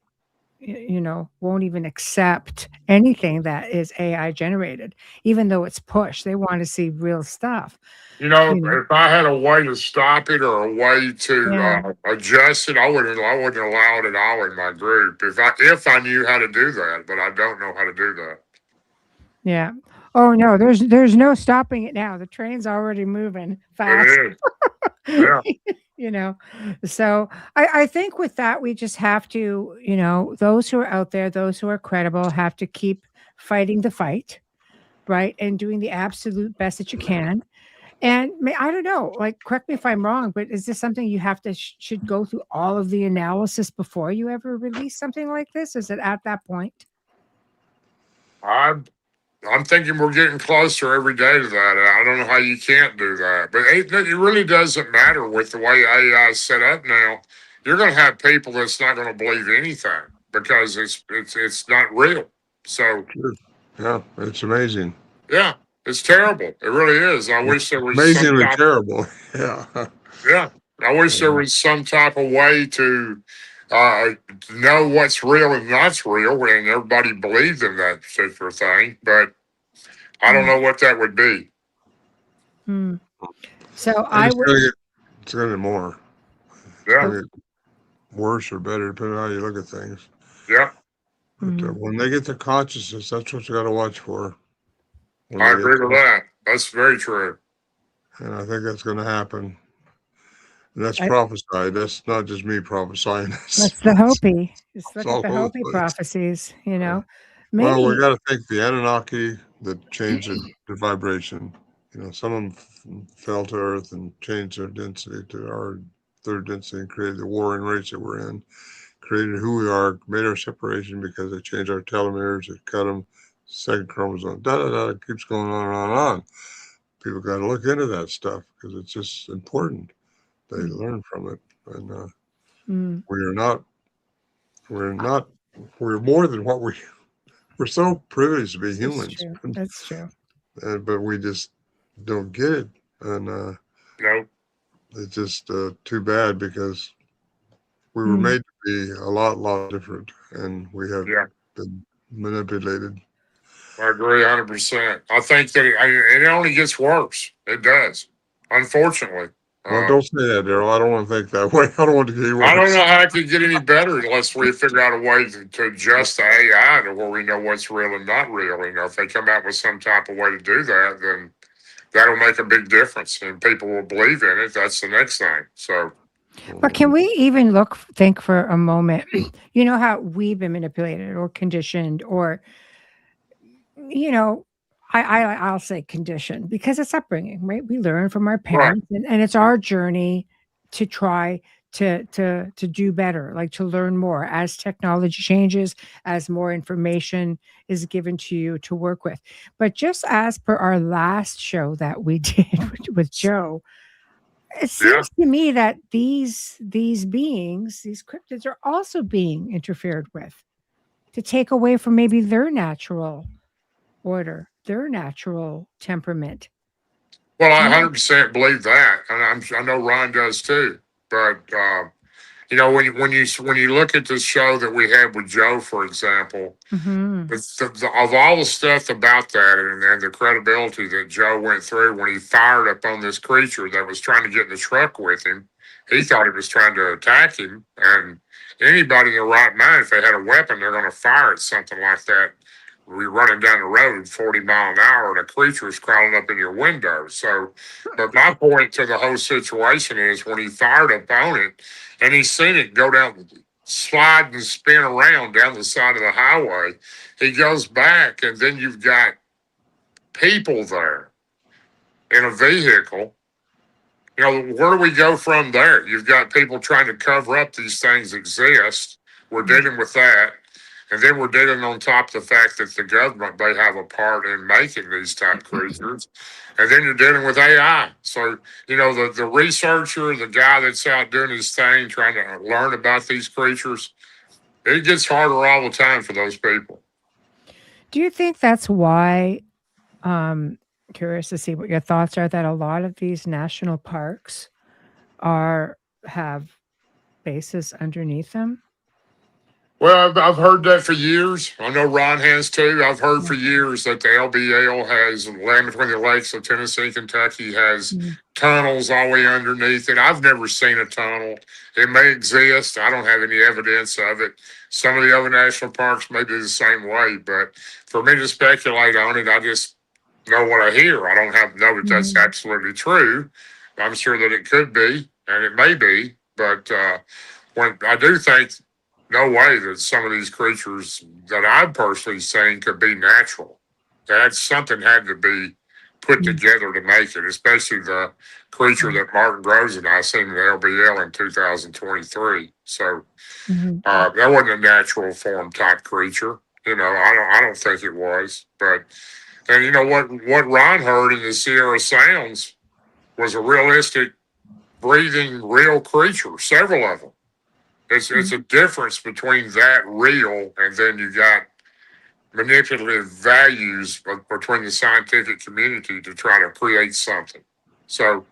won't even accept anything that is AI generated, even though it's pushed. They want to see real stuff. If I had a way to stop it or a way to Yeah. adjust it, I wouldn't allow it at all in my group if I knew how to do that. But I don't know how to do that. Yeah. Oh no, there's no stopping it now. The train's already moving fast. It is. Yeah. So I think with that we just have to, those who are out there, those who are credible, have to keep fighting the fight, right, and doing the absolute best that you can. And I don't know, like, correct me if I'm wrong, but is this something you have to should go through all of the analysis before you ever release something like this? Is it at that point? I'm thinking we're getting closer every day to that. And I don't know how you can't do that, but it really doesn't matter with the way AI is set up now. You're going to have people that's not going to believe anything because it's not real. So Yeah, it's amazing. yeah, it's terrible. It really is. I wish there was Amazingly terrible. Yeah. Yeah, I wish there was some type of way to know what's real and not real, and everybody believed in that particular thing. But I don't know what that would be. Hmm. So It's going to get more. Yeah. It's get worse or better, depending on how you look at things. Yeah. But when they get the consciousness, that's what you got to watch for. I agree with that. That's very true. And I think that's going to happen. And that's prophesied. That's not just me prophesying. That's the Hopi. Just look at the all Hopi over the place. prophecies, Well, Maybe we got to thank the Anunnaki that changed the vibration. Some of them fell to Earth and changed their density to our third density and created the warring race that we're in. Created who we are, made our separation because they changed our telomeres, they cut them, second chromosome, it keeps going on and on and on. People got to look into that stuff because it's just important. They learn from it. And we're more than what we're so privileged to be humans. That's true. But we just don't get it. And Nope. it's just too bad because we were made to be a lot different, and we have been manipulated. I agree 100%. I think that it only gets worse. It does, unfortunately. Well, don't say that, Darrell. I don't want to think that way. I don't want to get worse. I don't know how it could get any better unless we figure out a way to adjust the AI to where we know what's real and not real. If they come out with some type of way to do that, then that'll make a big difference and people will believe in it. That's the next thing. So, but can we even think for a moment, how we've been manipulated or conditioned or, I'll say conditioned because it's upbringing, right? We learn from our parents and it's our journey to try to do better, like to learn more as technology changes, as more information is given to you to work with. But just as per our last show that we did with Joe, it seems to me that these beings, these cryptids, are also being interfered with to take away from maybe their natural order, their natural temperament. Well, I 100% believe that, and I know Ron does too. But when you look at the show that we had with Joe, for example, of all the stuff about that and the credibility that Joe went through when he fired up on this creature that was trying to get in the truck with him, he thought he was trying to attack him. And anybody in their right mind, if they had a weapon, they're going to fire at something like that. We're running down the road 40 mile an hour and a creature is crawling up in your window. So, but my point to the whole situation is when he fired up on it and he's seen it go down, slide and spin around down the side of the highway, he goes back and then you've got people there in a vehicle. Where do we go from there? You've got people trying to cover up these things exist. We're dealing with that. And then we're dealing on top of the fact that the government, they have a part in making these type creatures. And then you're dealing with AI. So, the researcher, the guy that's out doing his thing, trying to learn about these creatures, it gets harder all the time for those people. Do you think that's why, curious to see what your thoughts are, that a lot of these national parks have bases underneath them? Well, I've heard that for years. I know Ron has too. I've heard for years that the LBL has Land Between the Lakes of Tennessee, Kentucky has tunnels all the way underneath it. I've never seen a tunnel. It may exist. I don't have any evidence of it. Some of the other national parks may be the same way, but for me to speculate on it, I just know what I hear. I don't know that that's absolutely true. I'm sure that it could be, and it may be, but when I do think no way that some of these creatures that I've personally seen could be natural. Something had to be put together to make it, especially the creature that Martin Groves and I seen in the LBL in 2023. So that wasn't a natural form type creature. I don't think it was. But and what Ron heard in the Sierra Sounds was a realistic, breathing, real creature. Several of them. It's a difference between that real and then you got manipulative values between the scientific community to try to create something. So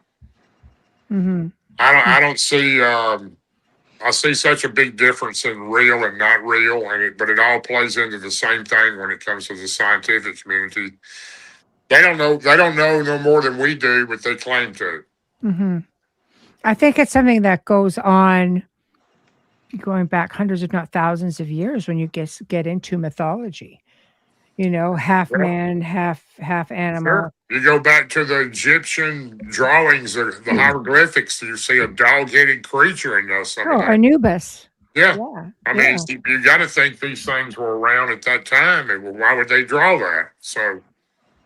I don't see I see such a big difference in real and not real, but it all plays into the same thing when it comes to the scientific community. They don't know no more than we do, but they claim to. I think it's something that goes on going back hundreds, if not thousands of years when you get into mythology. Half man, half animal. Sure. You go back to the Egyptian drawings, the hieroglyphics, you see a dog-headed creature in those. Anubis. Yeah. I mean, you got to think these things were around at that time, and why would they draw that? So,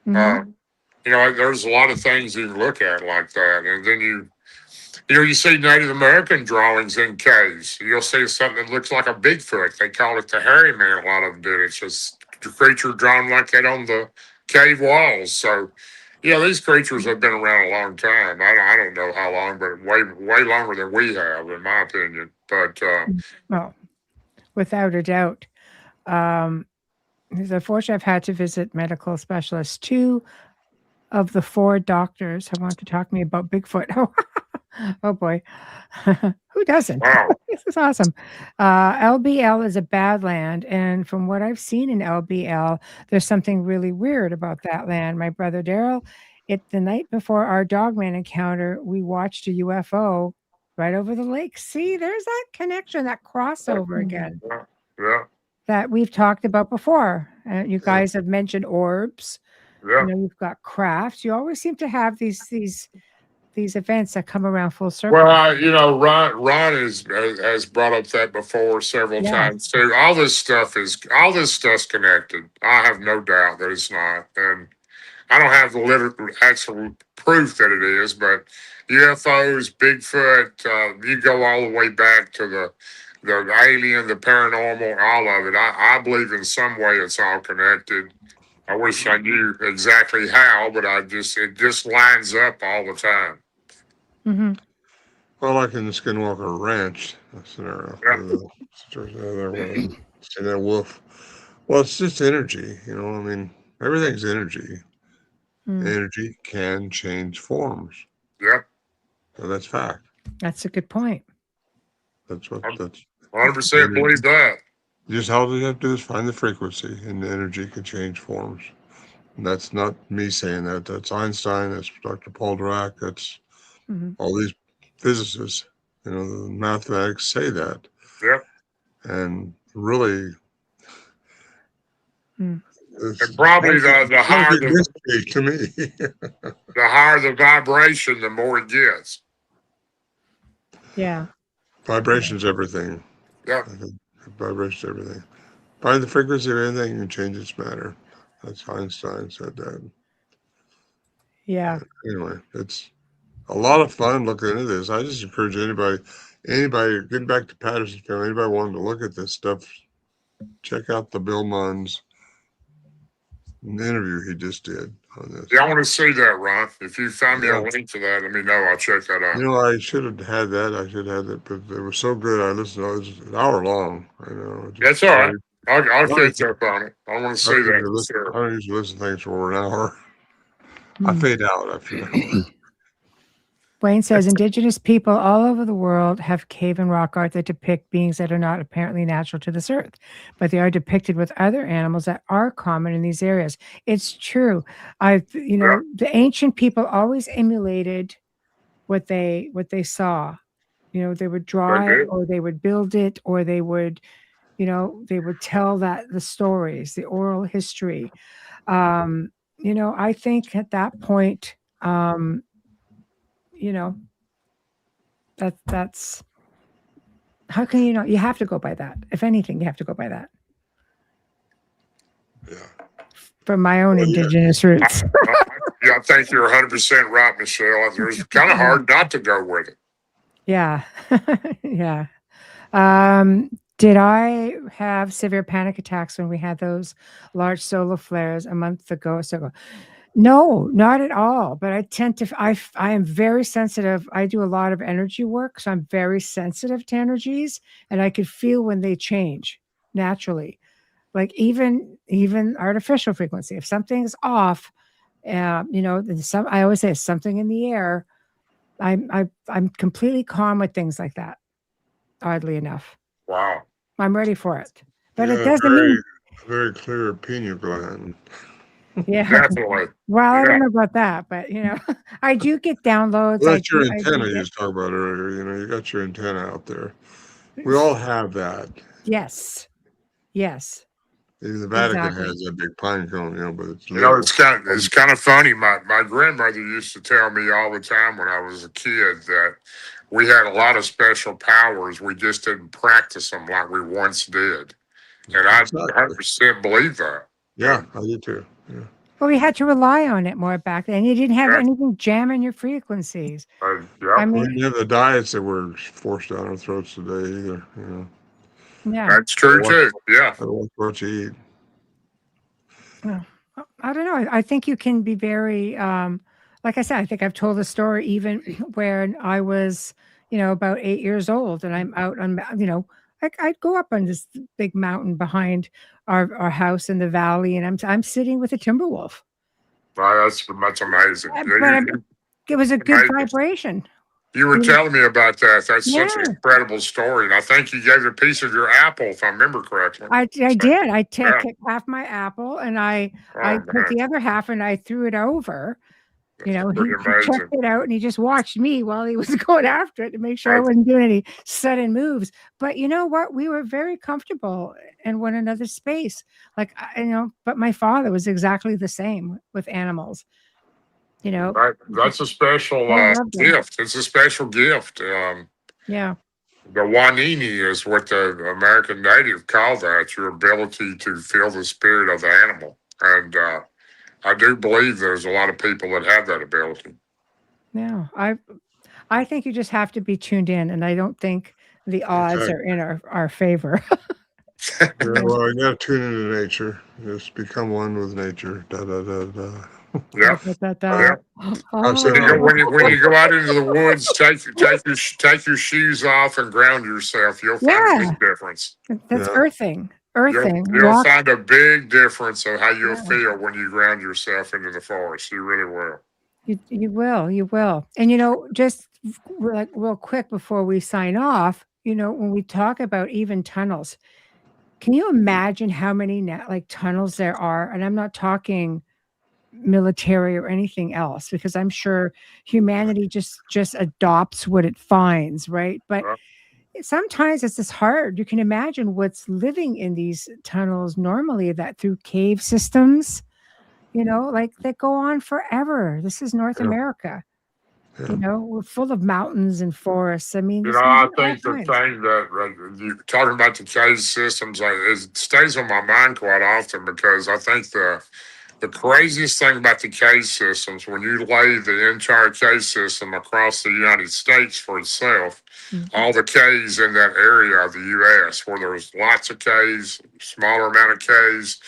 there's a lot of things you can look at like that, and then you see Native American drawings in caves. You'll see something that looks like a Bigfoot. They call it the hairy man. A lot of them do. It's just a creature drawn like that on the cave walls. So, these creatures have been around a long time. I don't know how long, but way longer than we have, in my opinion. But well, without a doubt. It's unfortunate I've had to visit medical specialists. 2 of the 4 doctors have wanted to talk to me about Bigfoot. Oh boy. Who doesn't? wow. This is awesome. LBL is a bad land. And from what I've seen in LBL, there's something really weird about that land. My brother Darrell, the night before our dogman encounter, we watched a UFO right over the lake. See, there's that connection, that crossover again. Yeah. That we've talked about before. You guys have mentioned orbs. Yeah. You've got crafts. You always seem to have these events that come around full circle. Well, Ron has brought up that before several times too. All this stuff's connected. I have no doubt that it's not, and I don't have the actual proof that it is. But UFOs, Bigfoot, you go all the way back to the alien, the paranormal, all of it. I believe in some way it's all connected. I wish I knew exactly how, but it just lines up all the time. Well, like in the Skinwalker Ranch scenario, see that wolf. Well, it's just energy, I mean, everything's energy. Energy can change forms. Yep. So that's fact. That's a good point. That's 100% believe that. Just all you have to do is find the frequency, and the energy can change forms. And that's not me saying that. That's Einstein. That's Dr. Paul Dirac. That's all these physicists. The mathematics say that. Yep. And really, and probably the higher to me, the higher the vibration, the more it gets. Yeah. Vibration's everything. Yeah. Vibration's everything. Find the frequency of anything and change its matter. That's Einstein said that. Yeah. Anyway, it's a lot of fun looking into this. I just encourage anybody getting back to Patterson Film, anybody wanting to look at this stuff, check out the Bill Munn's interview he just did on this. Yeah, I want to see that, Ron. If you find me Yeah. a link to that, let me know. I'll check that out. You know, I should have had that. I should have had that, but it was so good. I listened. It was an hour long. I know. That's all right. I'll catch up on it. I want to see I that. don't usually listen to things for over an hour. I fade out after that. Wayne says indigenous people all over the world have cave and rock art that depict beings that are not apparently natural to this earth, but they are depicted with other animals that are common in these areas. It's true. The ancient people always emulated what they saw. They would draw it, or they would build it, or they would tell the stories, the oral history. I think at that point, that's how can you have to go by that. If anything, you have to go by that. Yeah. From my own indigenous roots. I think you're 100% right, Michelle. It's kind of hard not to go with it. Yeah. Yeah. Did I have severe panic attacks when we had those large solar flares a month ago or so? No, not at all. But I tend to, I am very sensitive. I do a lot of energy work, so I'm very sensitive to energies, and I could feel when they change naturally. Like even artificial frequency. If something's off, I always say something in the air. I'm completely calm with things like that. Oddly enough. Wow. I'm ready for it. But Yeah, it doesn't mean very clear pineal gland. Yeah, definitely. Well, I don't know about that, but I do get downloads. Well, that's your antenna you was talking about earlier. You got your antenna out there. We all have that. Yes. The Vatican has that big pine cone, but it's it's kind of funny. My grandmother used to tell me all the time when I was a kid that we had a lot of special powers. We just didn't practice them like we once did, and I 100% believe that. Yeah, I do too. Yeah. Well, we had to rely on it more back then. You didn't have anything jamming your frequencies. I mean, we didn't have the diets that were forced down our throats today either. Yeah, that's true too. Yeah, what you eat. Well, I don't know. I think you can be very, like I said, I think I've told the story even when I was, about 8 years old, and I'm out on, I'd go up on this big mountain behind our house in the valley, and I'm sitting with a timber wolf. Wow, that's amazing. It was a good vibration. You were telling me about that. That's such an incredible story. And I think you gave a piece of your apple, if I remember correctly. I did. I took half my apple, and I took the other half, and I threw it over. He checked it out, and he just watched me while he was going after it to make sure I wasn't doing any sudden moves. But you know what? We were very comfortable in one another's space. Like, but my father was exactly the same with animals. That's a special gift. It's a special gift. Yeah. The Wanini is what the American native call that, your ability to feel the spirit of the animal. And I do believe there's a lot of people that have that ability. Yeah, I think you just have to be tuned in, and I don't think the odds are in our favor. Well, you got to tune into nature. Just become one with nature. Da da da da. Yeah. When you go out into the woods, take your shoes off and ground yourself. You'll find a big difference. That's earthing. You'll find a big difference of how you'll feel when you ground yourself into the forest. You really will. You will. And just real quick before we sign off, when we talk about even tunnels, can you imagine how many tunnels there are? And I'm not talking military or anything else, because I'm sure humanity just adopts what it finds, right? But sometimes it's just hard. You can imagine what's living in these tunnels normally, that through cave systems, that go on forever. This is North America. We're full of mountains and forests. I mean, I think the thing that you're talking about, the cave systems, it stays on my mind quite often, because I think the the craziest thing about the cave systems, when you lay the entire cave system across the United States for itself, all the caves in that area of the U.S., where there's lots of caves, smaller amount of caves,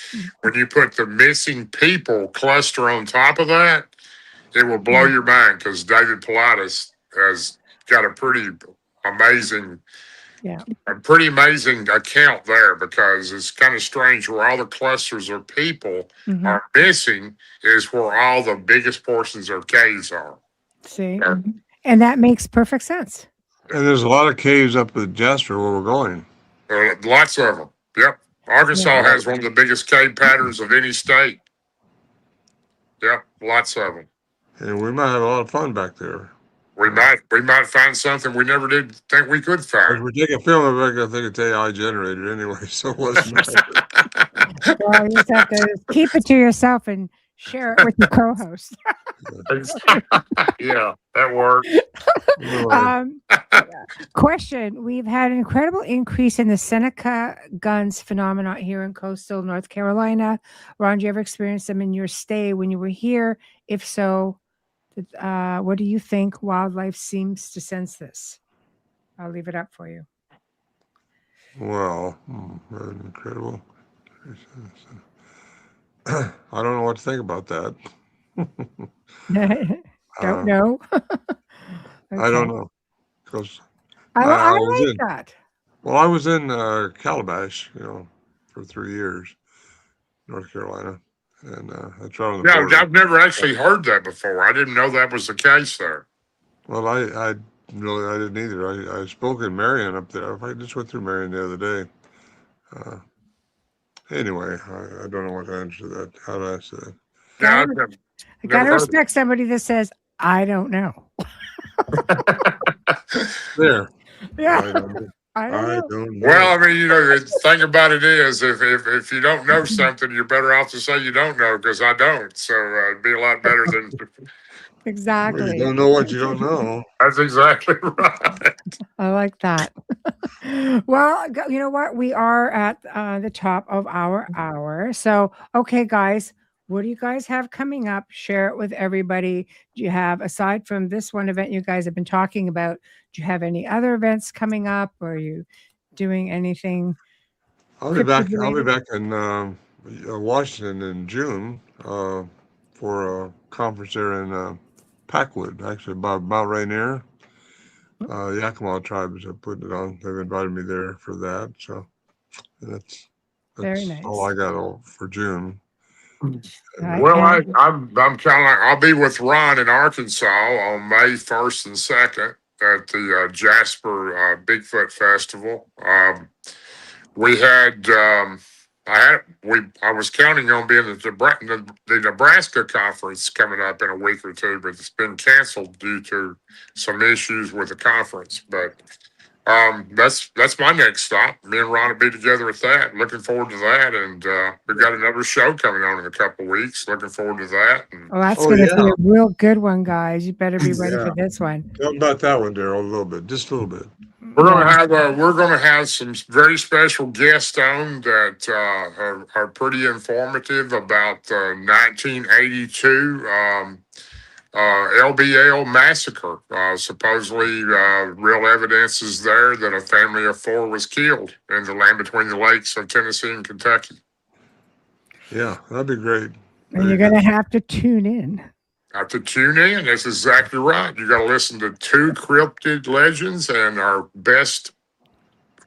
when you put the missing people cluster on top of that, it will blow your mind, because David Pilatus has got a pretty amazing account there, because it's kind of strange where all the clusters of people are missing is where all the biggest portions of caves are. See, and that makes perfect sense. And there's a lot of caves up at Jasper where we're going. Lots of them. Yep. Arkansas has one of the biggest cave patterns of any state. Yep. Lots of them. And we might have a lot of fun back there. We might find something we never did think we could If find. we take a film of it, I think it's AI generated anyway, so what's matter? Well, you just have to keep it to yourself and share it with your co-host. Yeah, that works. Question: we've had an incredible increase in the Seneca guns phenomenon here in coastal North Carolina. Ron, did you ever experience them in your stay when you were here? If so, what do you think wildlife seems to sense this? I'll leave it up for you. Well, incredible. I don't know what to think about that. Don't know. I don't know. Because I was like in, that. well, I was in Calabash, for 3 years, North Carolina, and I tried on the border. I've never actually heard that before. I didn't know that was the case there. Well, I didn't either. I spoke in Marion up there. I just went through Marion the other day. Anyway, I don't know what to answer that. How to answer that. Yeah, I gotta respect somebody that says, I don't know. There. Yeah. I don't know. Well, I mean, the thing about it is, if you don't know something, you're better off to say you don't know, because I don't. So it'd be a lot better than. Exactly. Well, you don't know what you don't know. That's exactly right. I like that. Well, you know what? We are at the top of our hour. So, okay, guys, what do you guys have coming up? Share it with everybody. Do you have, aside from this one event you guys have been talking about, do you have any other events coming up? Or are you doing anything? I'll be back in Washington in June for a conference there in Packwood, actually, about Rainier. Yakima tribes are putting it on. They've invited me there for that. So that's Very nice. all I got for June. Well, I'm kind of like, I'll be with Ron in Arkansas on May 1st and 2nd at the Jasper Bigfoot Festival. I was counting on being at the Nebraska conference coming up in a week or two, but it's been canceled due to some issues with the conference. But that's my next stop. Me and Ron will be together at that. Looking forward to that, and we've got another show coming on in a couple of weeks. Looking forward to that. Well, that's going to be a real good one, guys. You better be ready for this one. Tell them about that one, Darrell, a little bit, just a little bit. We're gonna have some very special guests on that are pretty informative about the 1982 LBL massacre. Supposedly, real evidence is there that a family of 4 was killed in the land between the lakes of Tennessee and Kentucky. Yeah, that'd be great. And you're going to have to tune in. Have to tune in. That's exactly right. You got to listen to 2 cryptid legends and our best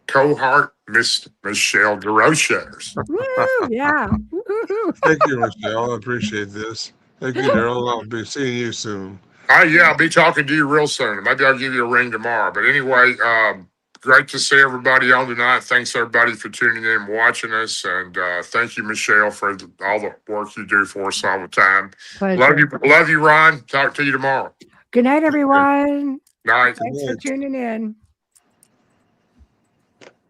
cohort, Miss Michelle Desrochers. Woo, yeah. Thank you, Michelle. I appreciate this. Thank you, Darrell. I'll be seeing you soon. Yeah, I'll be talking to you real soon. Maybe I'll give you a ring tomorrow. But anyway, great to see everybody on tonight. Thanks, everybody, for tuning in and watching us. And thank you, Michelle, for all the work you do for us all the time. Pleasure. Love you, Ron. Talk to you tomorrow. Good night, everyone. Night. Thanks for tuning in.